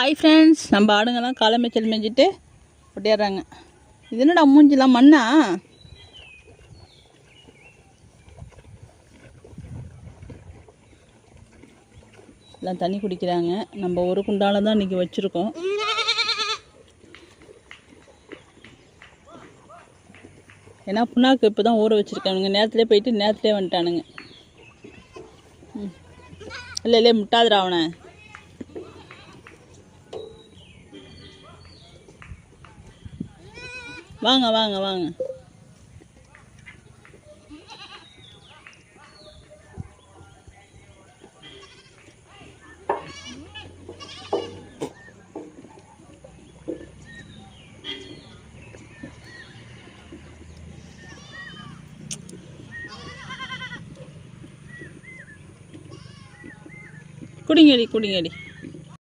Hi friends, நம்ம ஆடுங்கெல்லாம் காலை மேய்ச்சல் மேய்ஞ்சிட்டு ஒட்டிடுறாங்க. இது என்னடா மூஞ்சிலாம் மண்ணா? எல்லாம் தண்ணி குடிக்கிறாங்க. நம்ம ஒரு குண்டால தான் இன்றைக்கி வச்சுருக்கோம். ஏன்னா புண்ணாக்கு இப்போ தான் ஊற வச்சுருக்கானுங்க. நேரத்துலேயே போயிட்டு நேரத்துலேயே வந்துட்டானுங்க. இல்லை முட்டாதுடா அவனை. வாங்க வாங்க வாங்க. குடிங்கடி குடிங்கடி.